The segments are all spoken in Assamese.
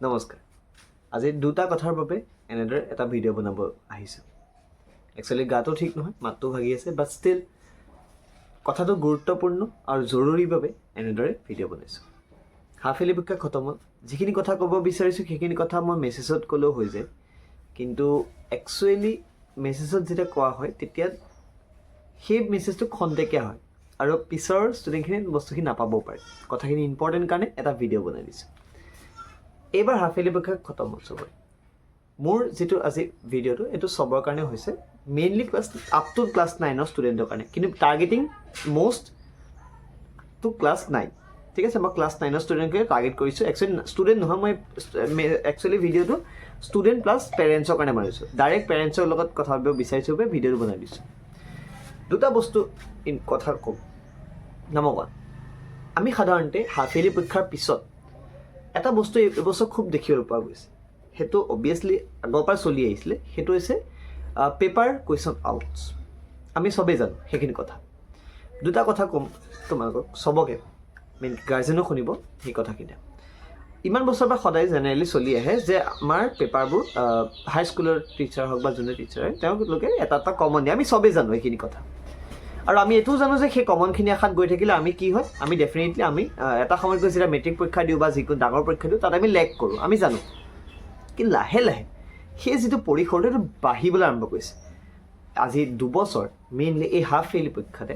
নমস্কাৰ। আজি দুটা কথাৰ বাবে এনেদৰে এটা ভিডিঅ' বনাব আহিছোঁ। একচুৱেলি গাটো ঠিক নহয়, মাতটো ভাগি আছে, বাট ষ্টিল কথাটো গুৰুত্বপূৰ্ণ আৰু জৰুৰীৰ বাবে এনেদৰে ভিডিঅ' বনাইছোঁ। হাফ ইয়াৰলি পৰীক্ষা খতম হ'ল। যিখিনি কথা ক'ব বিচাৰিছোঁ সেইখিনি কথা মই মেছেজত ক'লেও হৈ যায়, কিন্তু একচুৱেলি মেছেজত যেতিয়া কোৱা হয় তেতিয়া সেই মেছেজটো খন্তেকীয়া হয় আৰু পিছৰ ষ্টুডেণ্টখিনি বস্তুখিনি নাপাবও পাৰে। কথাখিনি ইম্পৰ্টেণ্ট কাৰণে এটা ভিডিঅ' বনাই দিছোঁ। এইবাৰ হাফ ইয়াৰলি পৰীক্ষা খতম হ'ল চবৰে। মোৰ যিটো আজি ভিডিঅ'টো এইটো চবৰ কাৰণে হৈছে, মেইনলি আপ টু ক্লাছ 9ৰ ষ্টুডেণ্টৰ কাৰণে, কিন্তু টাৰ্গেটিং মষ্ট টু ক্লাছ 9। ঠিক আছে, মই ক্লাছ 9ৰ ষ্টুডেণ্টকে টাৰ্গেট কৰিছোঁ। একচুৱেলি ষ্টুডেণ্ট নহয়, মই একচুৱেলি ভিডিঅ'টো ষ্টুডেণ্ট প্লাছ পেৰেণ্টছৰ কাৰণে বনাইছোঁ। ডাইৰেক্ট পেৰেণ্টছৰ লগত কথা পাতিব বিচাৰিছোঁ বাবে ভিডিঅ'টো বনাই দিছোঁ। দুটা বস্তু কথা ক'ম। নম্বৰ 1, আমি সাধাৰণতে হাফ ইয়াৰলি পৰীক্ষাৰ পিছত এটা বস্তু এইবছৰ খুব দেখিবলৈ পোৱা গৈছে, সেইটো অবভিয়াছলি আগৰ পৰা চলি আহিছিলে, সেইটো হৈছে পেপাৰ কুৱেশ্যন আউটছ। আমি চবেই জানো সেইখিনি কথা। দুটা কথা ক'ম তোমালোকক, চবকে, মেইন গাৰ্জেনো শুনিব সেই কথাখিনি। ইমান বছৰৰ পৰা সদায় জেনেৰেলি চলি আহে যে আমাৰ পেপাৰবোৰ হাইস্কুলৰ টিচাৰ হওক বা জুনিয়ৰ টিচাৰ হয়, তেওঁলোকে এটা এটা কমন দিয়ে। আমি চবেই জানো এইখিনি কথা, আৰু আমি এইটোও জানো যে সেই কমনখিনি আশাত গৈ থাকিলে আমি কি হয়, আমি ডেফিনেটলি আমি এটা সময়ত গৈ যেতিয়া মেট্ৰিক পৰীক্ষা দিওঁ বা যিকোনো ডাঙৰ পৰীক্ষা দিওঁ তাত আমি লেগ কৰোঁ, আমি জানো। কিন্তু লাহে লাহে সেই যিটো পৰিসৰটো সেইটো বাঢ়িবলৈ আৰম্ভ কৰিছে। আজি দুবছৰ মেইনলি এই হাফ ইয়াৰলি পৰীক্ষাতে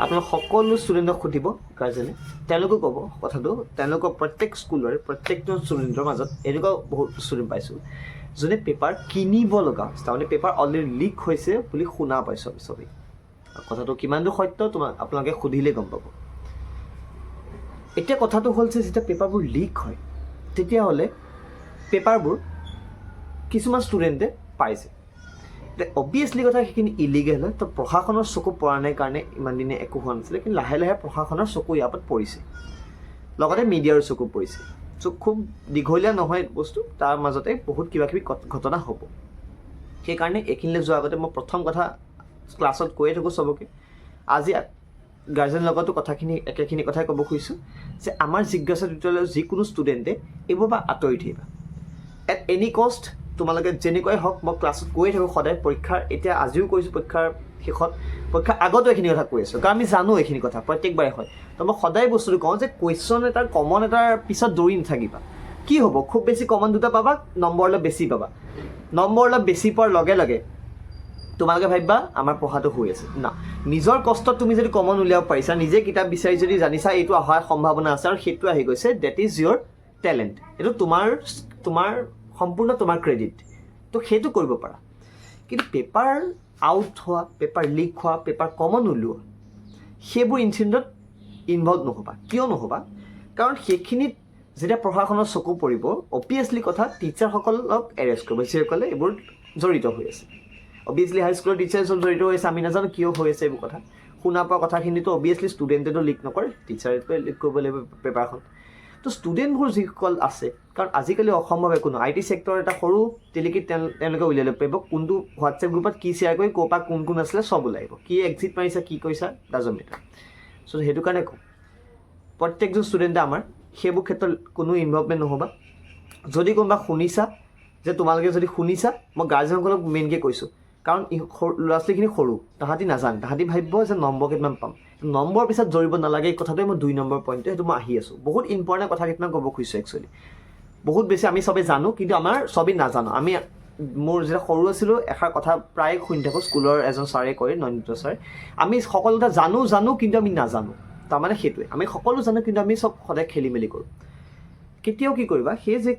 আপোনালোক সকলো ষ্টুডেণ্টক সুধিব গাৰ্জেনে, তেওঁলোকে ক'ব কথাটো, তেওঁলোকৰ প্ৰত্যেক স্কুলৰে প্ৰত্যেকজন ষ্টুডেণ্টৰ মাজত এনেকুৱা বহুত ষ্টুডেণ্ট পাইছোঁ যোনে পেপাৰ কিনিব লগা হৈছে, তাৰমানে পেপাৰ অলৰেডি লিক হৈছে বুলি শুনা পাইছোঁ আমি চবেই। কথাটো কিমান দূৰ সত্য আপোনালোকে সুধিলে গম পাব। এতিয়া কথাটো হ'ল যে যেতিয়া পেপাৰবোৰ লিক হয় তেতিয়াহ'লে পেপাৰবোৰ কিছুমান ষ্টুডেণ্টে পাইছে। এতিয়া অবভিয়াছলি কথা সেইখিনি ইলিগেল হয়, তো প্ৰশাসনৰ চকু পৰা নাই কাৰণে ইমান দিনে একো হোৱা নাছিলে, কিন্তু লাহে লাহে প্ৰশাসনৰ চকু ইয়াৰ ওপৰত পৰিছে, লগতে মিডিয়াৰো চকু পৰিছে। চ' খুব দীঘলীয়া নহয় বস্তু, তাৰ মাজতে বহুত কিবাকিবি ঘটনা হ'ব। সেইকাৰণে এইখিনিলৈ যোৱাৰ আগতে মই প্ৰথম কথা ক্লাছত কৈয়ে থাকোঁ চবকে, আজি গাৰ্জেনৰ লগতো কথাখিনি একেখিনি কথাই ক'ব খুজিছোঁ যে আমাৰ জিজ্ঞাসা বিদ্যালয়ৰ যিকোনো ষ্টুডেণ্টে এইবোৰ পৰা আঁতৰি থাকিবা। এট এনি কষ্ট তোমালোকে যেনেকুৱাই হওক, মই ক্লাছত কৈয়ে থাকোঁ সদায়, পৰীক্ষাৰ এতিয়া আজিও কৈছোঁ, পৰীক্ষাৰ শেষত, পৰীক্ষাৰ আগতো এইখিনি কথা কৈ আছোঁ, কাৰণ আমি জানো এইখিনি কথা প্ৰত্যেকবাৰে হয়। তো মই সদায় বস্তুটো কওঁ যে কুৱেশ্যন এটাৰ কমন এটাৰ পিছত দৌৰি নাথাকিবা। কি হ'ব, খুব বেছি কমন দুটা পাবা, নম্বৰ অলপ বেছি পাবা। নম্বৰ অলপ বেছি পোৱাৰ লগে লগে তোমালোকে ভাবিবা আমাৰ পঢ়াটো হৈ আছে না। নিজৰ কষ্টত তুমি যদি কমন উলিয়াব পাৰিছা, নিজে কিতাপ বিচাৰি যদি জানিছা এইটো অহাৰ সম্ভাৱনা আছে আৰু সেইটো আহি গৈছে, ডেট ইজ ইয়'ৰ টেলেণ্ট। এইটো তোমাৰ সম্পূৰ্ণ তোমাৰ ক্ৰেডিট, তো সেইটো কৰিব পাৰা। কিন্তু পেপাৰ আউট হোৱা, পেপাৰ লিক হোৱা, পেপাৰ কমন ওলোৱা, সেইবোৰ ইনচিডেণ্টত ইনভলভ নহ'বা। কিয় নহ'বা? কাৰণ সেইখিনিত যেতিয়া প্ৰশাসনৰ চকু পৰিব, অবভিয়াছলি কথা টিচাৰসকলক এৰেষ্ট কৰিব, যিসকলে এইবোৰ জড়িত হৈ আছে। অবভিয়াছলি হাইস্কুলৰ টিচাৰ্ছ জড়িত হৈ আছে, আমি নাজানো কিয় হৈ আছে এইবোৰ কথা। শুনা পোৱা কথাখিনিতো অবভিয়াছলি ষ্টুডেণ্টেতো লিক নকৰে, টিচাৰটোৱে লিক কৰিব লাগিব পেপাৰখন। তো ষ্টুডেণ্টবোৰ যিসকল আছে, কাৰণ আজিকালি অসম্ভৱ একো নহয়, IT ছেক্টৰ এটা সৰু টেলিকিট তেওঁলোকে উলিয়াই ল'ব পাৰিব, কোনটো হোৱাটছএপ গ্ৰুপত কি শ্বেয়াৰ কৰি ক'ৰ পৰা কোন আছিলে চব ওলাব, কি এক্সিট মাৰিছা কি কৰিছা ডাজন্ট মেটাৰ। চ' সেইটো কাৰণে কওঁ প্ৰত্যেকজন ষ্টুডেণ্টে আমাৰ সেইবোৰ ক্ষেত্ৰত কোনো ইনভলভমেণ্ট নহ'বা। যদি কোনোবা শুনিছা, যে তোমালোকে যদি শুনিছা, মই গাৰ্জেনসকলক মেইনকৈ কৈছোঁ, কাৰণ ল'ৰা ছোৱালীখিনি সৰু, তাহাঁতি নাজানে, তাহাঁতি ভাবিব যে নম্বৰ কেইটামান পাম, নম্বৰ পিছত জড়িব নালাগে। এই কথাটোৱে মই 2 নম্বৰ পইণ্টটো সেইটো মই আহি আছোঁ। বহুত ইম্পৰ্টেণ্ট কথা কেইটামান ক'ব খুজিছোঁ। একচুৱেলি বহুত বেছি আমি চবেই জানো, কিন্তু আমাৰ চবেই নাজানো। মোৰ যেতিয়া সৰু আছিলোঁ এষাৰ কথা প্ৰায় শুনি থাকোঁ, স্কুলৰ এজন ছাৰে কয়, নন্দিত ছাৰ, আমি সকলো এটা জানো কিন্তু আমি নাজানো। তাৰমানে সেইটোৱে, আমি সকলো জানো কিন্তু আমি চব সদায় খেলি মেলি কৰোঁ। কেতিয়াও কি কৰিবা, সেই যে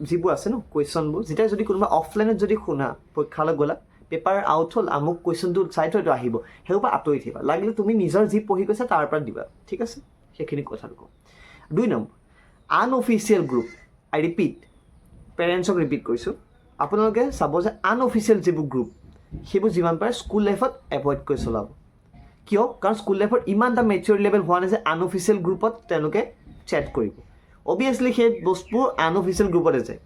যিবোৰ আছে ন কুৱেশ্যনবোৰ, যেতিয়া যদি কোনোবা অফলাইনত যদি শুনা, পৰীক্ষালৈ গ'লা, পেপাৰ আউট হ'ল, আমুক কুৱেশ্যনটো চাই থৈতো আহিব, সেইবোৰ পৰা আঁতৰি থাকিবা। লাগিলে তুমি নিজৰ যি পঢ়ি গৈছা তাৰ পৰা দিবা, ঠিক আছে? সেইখিনি কথাটো কওঁ। 2 নম্বৰ, আনঅফিচিয়েল গ্ৰুপ। আই ৰিপিট, পেৰেণ্টছক ৰিপিট কৰিছোঁ, আপোনালোকে চাব যে আনঅফিচিয়েল যিবোৰ গ্ৰুপ, সেইবোৰ যিমান পাৰে স্কুল লাইফত এভইড কৰি চলাব। কিয়? কাৰণ স্কুল লাইফত ইমান এটা মেচিয়ৰ লেভেল হোৱা নাই যে আনঅফিচিয়েল গ্ৰুপত তেওঁলোকে চেট কৰিব। অবভিয়াছলি সেই বস্তুবোৰ আনঅফিচিয়েল গ্ৰুপতে যায়।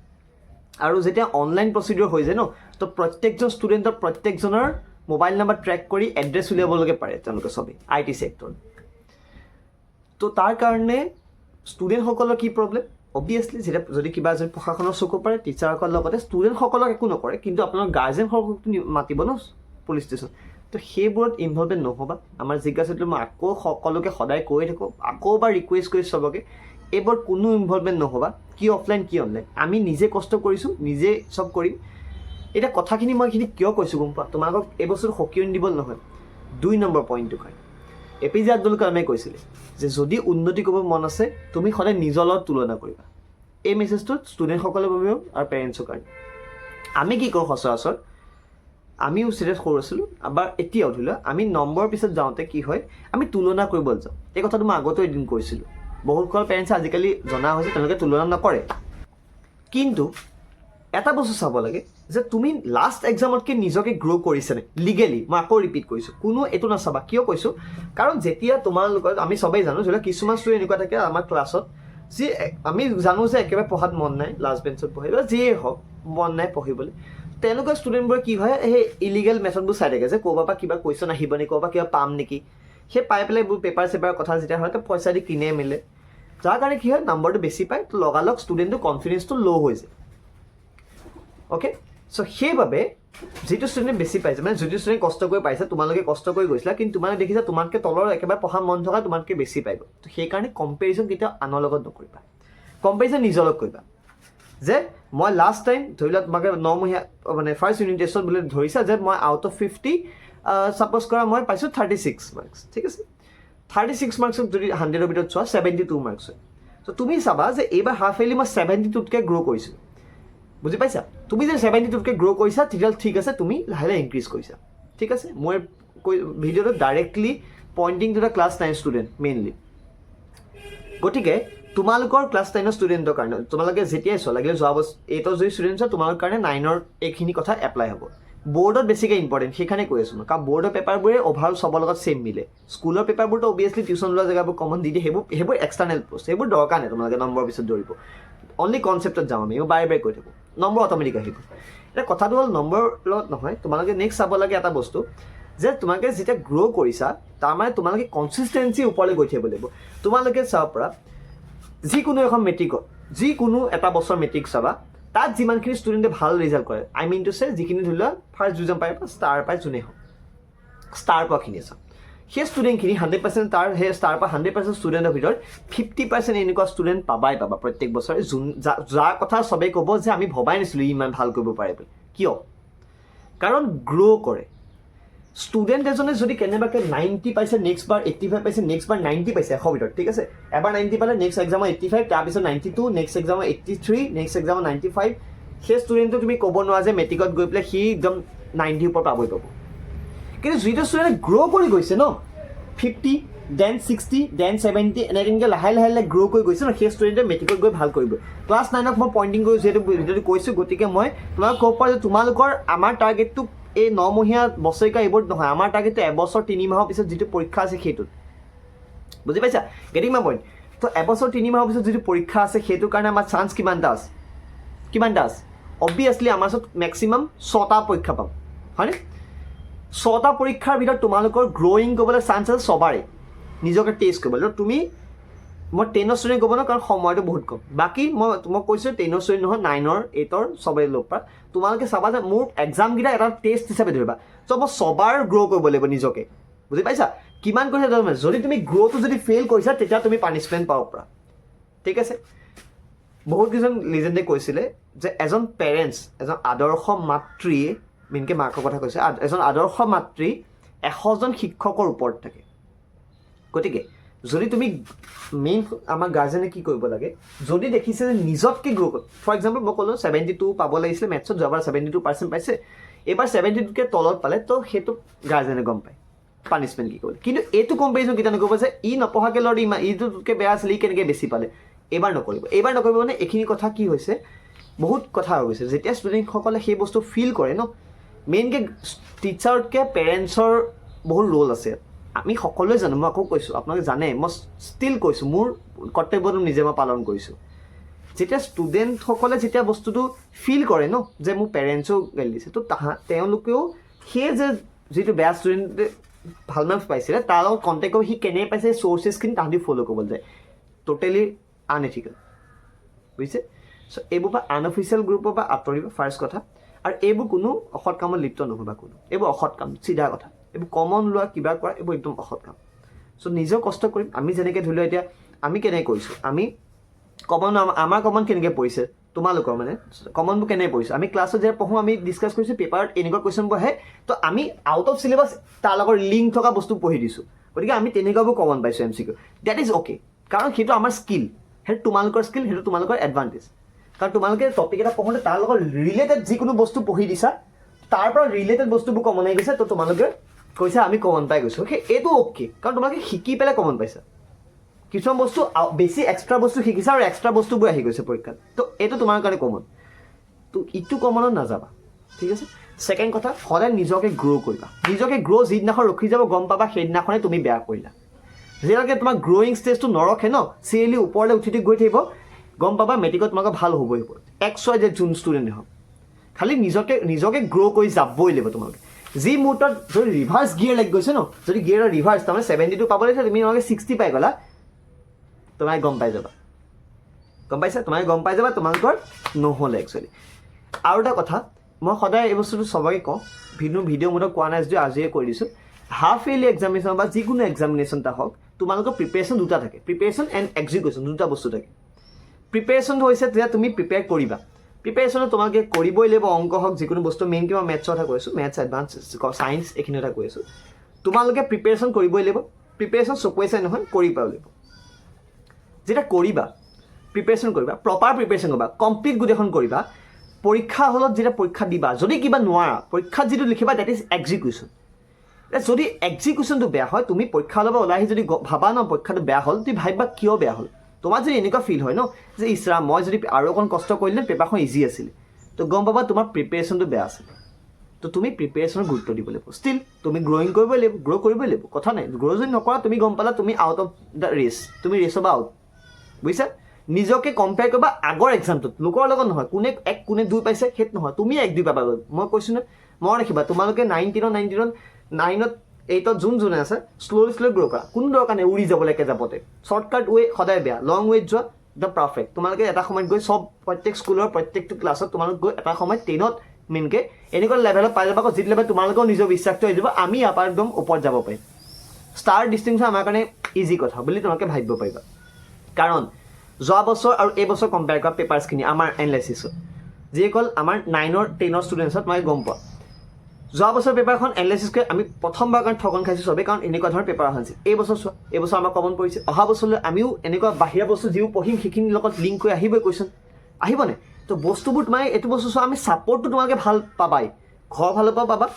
আৰু যেতিয়া অনলাইন প্ৰচিডিউৰ হৈ যায় ন, তো প্ৰত্যেকজন ষ্টুডেণ্টৰ প্ৰত্যেকজনৰ মোবাইল নাম্বাৰ ট্ৰেক কৰি এড্ৰেছ উলিয়াবলৈকে পাৰে তেওঁলোকে চবেই, IT ছেক্টৰ। তো তাৰ কাৰণে ষ্টুডেণ্টসকলৰ কি প্ৰব্লেম, অবভিয়াছলি যেতিয়া যদি কিবা যদি প্ৰশাসনৰ চকু পাৰে টিচাৰসকলৰ লগতে ষ্টুডেণ্টসকলক একো নকৰে কিন্তু আপোনালোকৰ গাৰ্জেনসকলকতো মাতিব ন পুলিচ ষ্টেচন তো সেইবোৰত ইনভলভমেণ্ট নহ'বা আমাৰ জিজ্ঞাসাটো মই আকৌ সকলোকে সদায় কৈ থাকোঁ আকৌ এবাৰ ৰিকুৱেষ্ট কৰি চবকে এইবোৰত কোনো ইনভলভমেণ্ট নহ'বা কি অফলাইন কি অনলাইন আমি নিজে কষ্ট কৰিছোঁ নিজে চব কৰিম এতিয়া কথাখিনি মই এইখিনি কিয় কৈছোঁ গম পোৱা তোমালোকক এই বস্তুটো সকিয়নি দিবলৈ নহয় 2 নম্বৰ পইণ্টটো কয় APJ আব্দুল কালামে কৈছিলে যে যদি উন্নতি কৰিব মন আছে তুমি সদায় নিজৰ লগত তুলনা কৰিবা এই মেছেজটো ষ্টুডেণ্টসকলৰ বাবেও আৰু পেৰেণ্টছৰ কাৰণে আমি কি কৰোঁ সচৰাচৰ আমিও চিৰিয়াছ সৰু আছিলোঁ আবাৰ এতিয়াও ধৰি লোৱা আমি নম্বৰৰ পিছত যাওঁতে কি হয় আমি তুলনা কৰিবলৈ যাওঁ এই কথাটো মই আগতেও এদিন কৈছিলোঁ বহুতসকল পেৰেণ্টছে আজিকালি জনা হৈছে তেওঁলোকে তুলনা নকৰে কিন্তু এটা বস্তু চাব লাগে যে তুমি লাষ্ট এক্সামতকৈ নিজকে গ্ৰ' কৰিছেনে লিগেলি মই আকৌ ৰিপিট কৰিছোঁ কোনো এইটো নাচাবা কিয় কৈছোঁ কাৰণ যেতিয়া তোমালোকৰ আমি চবেই জানো ধৰি লওক কিছুমান ষ্টুডেণ্ট এনেকুৱা থাকে আমাৰ ক্লাছত যি আমি জানো যে একেবাৰে পঢ়াত মন নাই লাষ্ট বেঞ্চত পঢ়িব যিয়ে হওক মন নাই পঢ়িবলৈ তেওঁলোকৰ ষ্টুডেণ্টবোৰে কি হয় সেই ইলিগেল মেথডবোৰ চাই থাকে যে ক'ৰবাৰ পৰা কিবা কুৱেশ্যন আহিব নেকি ক'ৰবাৰ কিবা পাম নেকি সেই পাই পেলাই এইবোৰ পেপাৰ চেপাৰ কথা যেতিয়া হয় তো পইচা দি কিনে মেলে যাৰ কাৰণে কি হয় নম্বৰটো বেছি পায় তো লগালগ ষ্টুডেণ্টৰ কনফিডেন্সটো ল' হৈ যায় অ'কে চ' সেইবাবে যিটো ষ্টুডেণ্টে বেছি পাইছে মানে যিটো ষ্টুডেণ্ট কষ্ট কৰি পাইছে তোমালোকে কষ্ট কৰি গৈছিলা কিন্তু তোমালোকে দেখিছা তোমাতকৈ তলৰ একেবাৰে পঢ়া মন থকা তোমাতকৈ বেছি পাই গ'ল তো সেইকাৰণে কম্পেৰিজন কেতিয়াও আনৰ লগত নকৰিবা কম্পেৰিজন নিজৰ লগত কৰিবা যে মই লাষ্ট টাইম ধৰি লোৱা তোমাকে 9 মহীয়া মানে ফাৰ্ষ্ট ইউনিট টেষ্টত বুলি ধৰিছা যে মই আউট অফ 50 ছাপ'জ কৰা মই পাইছোঁ 36 মাৰ্কছ ঠিক আছে 36 মাৰ্কছত যদি 100ৰ ভিতৰত চোৱা 72 মাৰ্কছ হয় ত' তুমি চাবা যে এইবাৰ হাফ ইয়াৰলি মই 72তকৈ গ্ৰ' কৰিছোঁ বুজি পাইছা তুমি যে 72তকৈ গ্ৰ' কৰিছা তেতিয়াহ'লে ঠিক আছে তুমি লাহে লাহে ইনক্ৰিজ কৰিছা ঠিক আছে মই ভিডিঅ'টো directly pointing to the class 9 student mainly গতিকে তোমালোকৰ ক্লাছ 10ৰ ষ্টুডেণ্টৰ কাৰণে তোমালোকে যেতিয়াই চোৱা লাগিলে যোৱা বছৰ 8ৰ যদি ষ্টুডেণ্ট চোৱা তোমালোকৰ কাৰণে 9ৰ এইখিনি কথা এপ্লাই হ'ব বৰ্ডত বেছিকৈ ইম্পৰ্টেণ্ট সেইকাৰণে কৈ আছোঁ মই কাৰণ বৰ্ডৰ পেপাৰবোৰে অভাৰঅল চবৰ লগত ছেম মিলে স্কুলৰ পেপাৰবোৰতো অভিয়াছলি টিউশ্যন লোৱা জেগাবোৰ কমন দি দিয়ে সেইবোৰ এক্সটাৰ্নেল পষ্ট সেইবোৰ দৰকাৰ নাই তোমালোকে নম্বৰৰ পিছত দৌৰিব অনলি কনচেপ্টত যাওঁ আমি বাৰে বাৰে কৈ থাকোঁ নম্বৰ অট'মেটিক আহিব এতিয়া কথাটো হ'ল নম্বৰ লগত নহয় তোমালোকে নেক্সট চাব লাগে এটা বস্তু যে তোমালোকে যেতিয়া গ্ৰ' কৰিছা তাৰমানে তোমালোকে কনচিষ্টেঞ্চি ওপৰলৈ গৈ থাকিব লাগিব তোমালোকে চাব পৰা যিকোনো এখন মেট্ৰিকত যিকোনো এটা বছৰ মেট্ৰিক চাবা তাত যিমানখিনি ষ্টুডেণ্টে ভাল ৰিজাল্ট কৰে আই মিন টু চে যিখিনি ধৰি লোৱা ফাৰ্ষ্ট ডিভিজন পায় বা ষ্টাৰ পায় যোনেই হওক ষ্টাৰ পোৱাখিনি চাওঁ সেই ষ্টুডেণ্টখিনি 100% তাৰ সেই ষ্টাৰ পৰা 100% ষ্টুডেণ্টৰ ভিতৰত 50% এনেকুৱা ষ্টুডেণ্ট পাবা প্ৰত্যেক বছৰে যাৰ কথা চবেই ক'ব যে আমি ভবাই নাছিলোঁ ইমান ভাল কৰিব পাৰে বুলি কিয় কাৰণ গ্ৰ' কৰে ষ্টুডেণ্ট এজনে যদি কেনেবাকৈ 90 পাইছে নেক্সট বাৰ 85 পাইছে নেক্সট বাৰ 90 পাইছে 100 ভিতৰত ঠিক আছে এবাৰ 90 পালে নেক্সট এক্সামত 85 তাৰপিছত 92 নেক্সট এক্সামত 83 নেক্সট এক্সামত 95 সেই ষ্টুডেণ্টটো তুমি ক'ব নোৱাৰা যে মেট্ৰিকত গৈ পেলাই সি একদম 90 ওপৰত পাবই পাব কিন্তু যিটো ষ্টুডেণ্টে গ্ৰ' কৰি গৈছে ন 50 দেন 60 দেন 70 এনেকৈ লাহে লাহে গ্ৰ' কৰি গৈছে ন সেই ষ্টুডেণ্টে মেট্ৰিকত গৈ ভাল কৰিব ক্লাছ 9ক মই পইণ্টিং কৰি যিহেতু কৈছোঁ গতিকে মই তোমালোকক ক'ব পাৰোঁ যে তোমালোকৰ আমাৰ টাৰ্গেটটো এই 9 মহীয়া বছৰেকা এইবোৰ নহয় আমাৰ টাৰ্গেটটো এবছৰ 3 মাহৰ পিছত যিটো পৰীক্ষা আছে সেইটোত বুজি পাইছা গেটিং মাই পইণ্ট তো এবছৰ 3 মাহৰ পিছত যিটো পৰীক্ষা আছে সেইটোৰ কাৰণে আমাৰ চান্স কিমানটা আছে অবভিয়াছলি আমাৰ ওচৰত মেক্সিমাম 6টা পৰীক্ষা পাম হয়নে 6টা পৰীক্ষাৰ ভিতৰত তোমালোকৰ গ্ৰ'য়িং কৰিবলৈ চান্স আছে সবাৰে নিজকে টেষ্ট কৰিবলৈ তুমি মই 10ৰ ষ্টুডেণ্ট ক'ব নোৱাৰোঁ কাৰণ সময়টো বহুত কম বাকী মই কৈছোঁ 10ৰ ষ্টুডেণ্ট নহয় 9ৰ 8ৰ সবেই লগ পৰা তোমালোকে চাবা যে মোৰ এক্সামকেইটা এটা টেষ্ট হিচাপে ধৰিবা চ' মই সবাৰ গ্ৰ' কৰিব লাগিব নিজকে বুজি পাইছা কিমান কৰিছা যদি তুমি গ্ৰ'টো যদি ফেইল কৰিছা তেতিয়া তুমি পানিছমেণ্ট পাব পাৰা ঠিক আছে বহুত কেইজন লিজেণ্ডে কৈছিলে যে এজন পেৰেণ্টছ এজন আদৰ্শ মাতৃয়ে মেইনকৈ মাকৰ কথা কৈছে এজন আদৰ্শ মাতৃ 100জন শিক্ষকৰ ওপৰত থাকে গতিকে যদি তুমি মেইন আমাৰ গাৰ্জেনে কি কৰিব লাগে যদি দেখিছে যে নিজতকৈ গ্ৰ' কৰি ফৰ এক্সাম্পল মই ক'লোঁ 72 পাব লাগিছিলে মেথছত যোৱাবাৰ 72% পাইছে এইবাৰ 72তকৈ তলত পালে তো সেইটো গাৰ্জেনে গম পায় পানিছমেণ্ট কি কৰিলে কিন্তু এইটো কম্পেৰিজন কেতিয়া নকৰিব যে ই নপঢ়াকৈ ল'ৰা ইটোতকৈ বেয়া আছিলে ই কেনেকৈ বেছি পালে এইবাৰ নকৰিব মানে এইখিনি কথা কি হৈছে বহুত কথা হৈ গৈছে যেতিয়া ষ্টুডেণ্টসকলে সেই বস্তু ফিল কৰে ন মেইনকৈ টিচাৰতকৈ পেৰেণ্টছৰ বহুত ৰোল আছে আমি সকলোৱে জানো মই আকৌ কৈছোঁ আপোনালোকে জানে মই ষ্টিল কৈছোঁ মোৰ কৰ্তব্যটো নিজে মই পালন কৰিছোঁ যেতিয়া ষ্টুডেণ্টসকলে যেতিয়া বস্তুটো ফিল কৰে ন যে মোৰ পেৰেণ্টছেও গালি দিছে তো তেওঁলোকেও সেই যে যিটো বেয়া ষ্টুডেণ্টে ভাল মাৰ্কছ পাইছিলে তাৰ লগত কণ্টেক্ট কৰি সি কেনেকৈ পাইছে চ'ৰ্চেছখিনি তাহাঁতি ফ'ল' কৰিবলৈ যায় টোটেলি আনএথিকেল বুজিছে চ' এইবোৰ পৰা আনঅফিচিয়েল গ্ৰুপৰ পৰা আঁতৰিবা ফাৰ্ষ্ট কথা আৰু এইবোৰ কোনো অসৎ কামত লিপ্ত নহ'বা কোনো এইবোৰ অসৎ কাম চিধা কথা এইবোৰ কমন লোৱা কিবা কৰা এইবোৰ একদম অসৎ কাম চ' নিজেও কষ্ট কৰিম আমি যেনেকৈ ধৰি লোৱা এতিয়া আমি কেনেকৈ কৰিছোঁ আমি কমন আমাৰ কমন কেনেকৈ পৰিছে তোমালোকৰ মানে কমনবোৰ কেনেকৈ পৰিছে আমি ক্লাছত যেতিয়া পঢ়োঁ আমি ডিছকাছ কৰিছোঁ পেপাৰত এনেকুৱা কুৱেশ্যনবোৰ আহে তো আমি আউট অফ চিলেবাছ তাৰ লগত লিংক থকা বস্তু পঢ়ি দিছোঁ গতিকে আমি তেনেকুৱাবোৰ কমন পাইছোঁ MCQ ডেট ইজ অ'কে কাৰণ সেইটো আমাৰ স্কিল সেইটো তোমালোকৰ স্কিল সেইটো তোমালোকৰ এডভান্টেজ কাৰণ তোমালোকে টপিক এটা পঢ়োঁতে তাৰ লগত ৰিলেটেড যিকোনো বস্তু পঢ়ি দিছা তাৰ পৰা ৰিলেটেড বস্তুবোৰ কমন আহি গৈছে তো তোমালোকে কৈছা আমি কমন পাই গৈছোঁ সেই এইটো অ'কে কাৰণ তোমালোকে শিকি পেলাই কমন পাইছা কিছুমান বস্তু বেছি এক্সট্ৰা বস্তু শিকিছা আৰু এক্সট্ৰা বস্তুবোৰ আহি গৈছে পৰীক্ষাত তো এইটো তোমাৰ কাৰণে কমন তো ইটো কমনত নাযাবা ঠিক আছে ছেকেণ্ড কথা সদায় নিজকে গ্ৰ' কৰিবা নিজকে গ্ৰ' যিদিনাখন ৰখি যাব গম পাবা সেইদিনাখনে তুমি বেয়া কৰিলা যেতিয়ালৈকে তোমাৰ গ্ৰ'য়িং ষ্টেজটো নৰখে ন চিৰিয়েলি ওপৰলৈ উঠি গৈ থাকিব গম পাবা মেট্ৰিকত তোমালোকৰ ভাল হ'বই হ'ব XY যে যোন ষ্টুডেণ্টে হওক খালি নিজকে গ্ৰ' কৰি যাবই লাগিব তোমালোকে যি মুহূৰ্তত যদি ৰিভাৰ্ছ গিয়েৰ লাগি গৈছে ন যদি গিয়েৰৰ ৰিভাৰ্ছ তাৰমানে 72 পাব লাগিছে তুমি তোমালোকে 60 পাই গ'লা তোমাক গম পাই যাবা গম পাইছা তোমাক গম পাই যাবা তোমালোকৰ নহ'লে একচুৱেলি আৰু এটা কথা মই সদায় এই বস্তুটো সবকে কওঁ ভিডিঅ' মোডত কোৱা নাই যদি আজিয়ে কৈ দিছোঁ হাফ ইয়েৰলি এক্সামিনেশ্যন বা যিকোনো এক্সামিনেশ্যন এটা হওক তোমালোকৰ প্ৰিপেৰেশ্যন দুটা থাকে প্ৰিপেৰেশ্যন এণ্ড এক্সিকিউশ্যন দুটা বস্তু থাকে প্ৰিপেৰেশ্যনটো হৈছে তেতিয়া তুমি প্ৰিপেয়াৰ কৰিবা প্ৰিপেৰেশ্যনত তোমালোকে কৰিবই লাগিব অংক হওক যিকোনো বস্তু মেইনকৈ মই মেথছৰ কথা কৈ আছোঁ মেথছ এডভান্স ছায়েন্স এইখিনি কথা কৈ আছোঁ তোমালোকে প্ৰিপেৰেশ্যন কৰিবই লাগিব প্ৰিপেৰেশ্যন চকুৱে চাই নহয় কৰিবও লাগিব যেতিয়া কৰিবা প্ৰিপেৰেশ্যন কৰিবা প্ৰপাৰ প্ৰিপেৰেশ্যন কৰিবা কমপ্লিট গোটেইখন কৰিবা পৰীক্ষা হলত যেতিয়া পৰীক্ষা দিবা যদি কিবা নোৱাৰা পৰীক্ষাত যিটো লিখিবা ডেট ইজ এক্সিকিউশ্যন যদি এক্সিকিউশ্যনটো বেয়া হয় তুমি পৰীক্ষা হ'লে ওলাই আহি যদি ভাবা ন পৰীক্ষাটো বেয়া হ'ল তুমি ভাবিবা কিয় বেয়া হ'ল তোমাৰ যদি এনেকুৱা ফিল হয় ন যে ইছৰা মই যদি আৰু অকণ কষ্ট কৰিলে পেপাৰখন ইজি আছিলে তো গম পাবা তোমাৰ প্ৰিপেৰেশ্যনটো বেয়া আছিলে তো তুমি প্ৰিপেৰেশ্যনত গুৰুত্ব দিব লাগিব ষ্টিল তুমি গ্ৰ'য়িং কৰিবই লাগিব গ্ৰ' কৰিবই লাগিব কথা নাই গ্ৰ' যদি নকৰা তুমি গম পালা তুমি আউট অফ দ্য ৰেচ তুমি ৰেচ হ'বা আউট বুজিছা নিজকে কম্পেয়াৰ কৰিবা আগৰ এক্সামটোত লোকৰ লগত নহয় কোনে 1 কোনে 2 পাইছে সেইটো নহয় তুমি 1 2 পাবা মই কৈছোঁ নহয় মই ৰাখিবা তোমালোকে 9ত 8ত যোন আছে শ্ল' গ্ৰ' কৰা কোনো দৰকাৰ নাই উৰি যাবলৈ একেজাপতে শ্বৰ্টকাট ৱে সদায় বেয়া লং ৱেত যোৱা দ্য পাৰফেক্ট তোমালোকে এটা সময়ত গৈ চব প্ৰত্যেক স্কুলৰ প্ৰত্যেকটো ক্লাছত তোমালোকে গৈ এটা সময়ত 10ত মেইনকৈ এনেকুৱা লেভেলত পাই যাবা যিটো লেভেল তোমালোকৰ নিজৰ বিশ্বাসটো আহি যাব আমি ইয়াৰ পৰা একদম ওপৰত যাব পাৰিম ষ্টাৰ ডিষ্টিংশ্যন আমাৰ কাৰণে ইজি কথা বুলি তোমালোকে ভাবিব পাৰিবা কাৰণ যোৱা বছৰ আৰু এই বছৰ কম্পেয়াৰ কৰা পেপাৰ্ছখিনি আমাৰ এনালাইচিছত যিসকল আমাৰ 9 আৰু 10ৰ ষ্টুডেণ্টছত মই গম পোৱা যোৱা বছৰ পেপাৰখন এনালাইচিছ কৰি আমি প্ৰথমবাৰ কাৰণে ঠগন খাইছোঁ চবেই কাৰণ এনেকুৱা ধৰণৰ পেপাৰ অহা নাছিল এই বছৰ চোৱা এই বছৰ আমাৰ কমন পৰিছে অহা বছৰলৈ আমিও এনেকুৱা বাহিৰা বস্তু যিবোৰ পঢ়িম সেইখিনিৰ লগত লিংক কৰি আহিবই কুৱেশ্যন আহিবনে তো বস্তুবোৰ তোমাৰ এইটো বস্তু চোৱা আমি ছাপৰ্টটো তোমালোকে ভাল পাবাই ঘৰৰ ফালৰ পৰা পাবা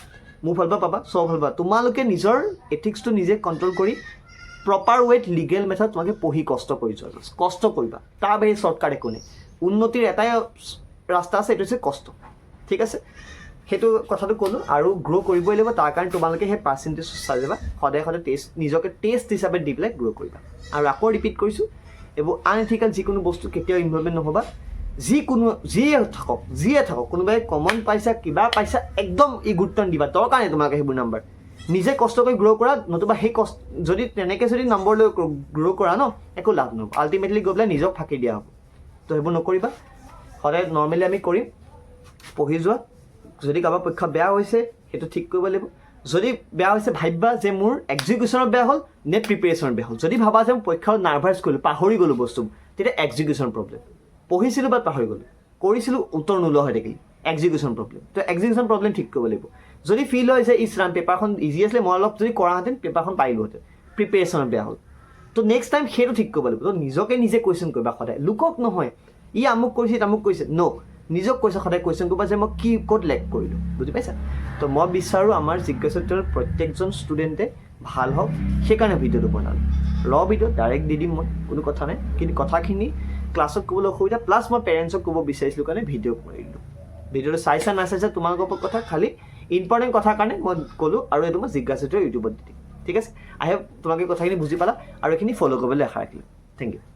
মোৰ ফালৰ পৰা পাবা চব ফালৰ পৰা তোমালোকে নিজৰ এথিক্সটো নিজে কণ্ট্ৰল কৰি প্ৰপাৰ ৱেত লিগেল মেথড তোমালোকে পঢ়ি কষ্ট কৰি যোৱা কষ্ট কৰিবা তাৰ বাহিৰে শ্বৰ্টকাট একো নাই উন্নতিৰ এটাই ৰাস্তা আছে এইটো হৈছে কষ্ট ঠিক আছে সেইটো কথাটো ক'লোঁ আৰু গ্ৰ' কৰিবই লাগিব তাৰ কাৰণে তোমালোকে সেই পাৰ্চেণ্টেজ চাই যাবা সদায় নিজকে টেষ্ট হিচাপে দি পেলাই গ্ৰ' কৰিবা আৰু আকৌ ৰিপিট কৰিছোঁ এইবোৰ আনএথিকেল যিকোনো বস্তু কেতিয়াও ইনভলভমেণ্ট নহ'বা যিয়ে থাকক কোনোবাই কমন পাইছা কিবা পাইছা একদম ই গুৰুত্ব নিদিবা দৰকাৰ নাই তোমালোকে সেইবোৰ নাম্বাৰ নিজে কষ্ট কৰি গ্ৰ' কৰা নতুবা সেই যদি তেনেকৈ যদি নম্বৰ লৈ গ্ৰ' কৰা ন একো লাভ নহ'ব আল্টিমেটলি গৈ পেলাই নিজক ফাঁকি দিয়া হ'ব তো সেইবোৰ নকৰিবা সদায় নৰ্মেলি আমি কৰিম পঢ়ি যোৱা যদি কাৰোবাৰ পৰীক্ষা বেয়া হৈছে সেইটো ঠিক কৰিব লাগিব যদি বেয়া হৈছে ভাবিবা যে মোৰ এক্সিকিউশ্যনত বেয়া হ'ল নে প্ৰিপেৰেশ্যনত বেয়া হ'ল যদি ভাবা যে মই পৰীক্ষাত নাৰ্ভাছ কৰিলোঁ পাহৰি গ'লোঁ বস্তু তেতিয়া এক্সিকিউশ্যন প্ৰব্লেম পঢ়িছিলোঁ বা পাহৰি গ'লোঁ কৰিছিলোঁ উত্তৰ নোলোৱা হৈ থাকিল এক্সিকিউশ্যন প্ৰব্লেম তো এক্সিকিউশ্যন প্ৰব্লেম ঠিক কৰিব লাগিব যদি ফিল হয় যে ইছৰাম পেপাৰখন ইজি আছিলে মই অলপ যদি কৰাহেঁতেন পেপাৰখন পাৰিলোহেঁতেন প্ৰিপেৰেশ্যনত বেয়া হ'ল তো নেক্সট টাইম সেইটো ঠিক কৰিব লাগিব তো নিজকে নিজে কুৱেশ্যন কৰিবা সদায় লোকক নহয় ই আমুক কৰিছে তামুক কৰিছে ন' নিজক কৈছে সদায় কুৱেশ্যন কৰিবা যে মই কি ক'ত লেক কৰিলোঁ বুজি পাইছা তো মই বিচাৰোঁ আমাৰ জিজ্ঞাসাটোৰ প্ৰত্যেকজন ষ্টুডেণ্টে ভাল হওক সেইকাৰণে ভিডিঅ'টো বনালোঁ ভিডিঅ' ডাইৰেক্ট দি দিম মই কোনো কথা নাই কিন্তু কথাখিনি ক্লাছত ক'বলৈ অসুবিধা প্লাছ মই পেৰেণ্টছক ক'ব বিচাৰিছিলোঁ কাৰণে ভিডিঅ' কৰি দিলোঁ ভিডিঅ'টো চাইছা নাচাইছা তোমালোকৰ ওপৰত কথা খালি ইম্পৰ্টেণ্ট কথাৰ কাৰণে মই ক'লোঁ আৰু এইটো মই জিজ্ঞাসাটোৰ ইউটিউবত দি দিম ঠিক আছে আই হোপ তোমালোকে কথাখিনি বুজি পালা আৰু এইখিনি ফ'ল' কৰিবলৈ আশা ৰাখিলোঁ থেংক ইউ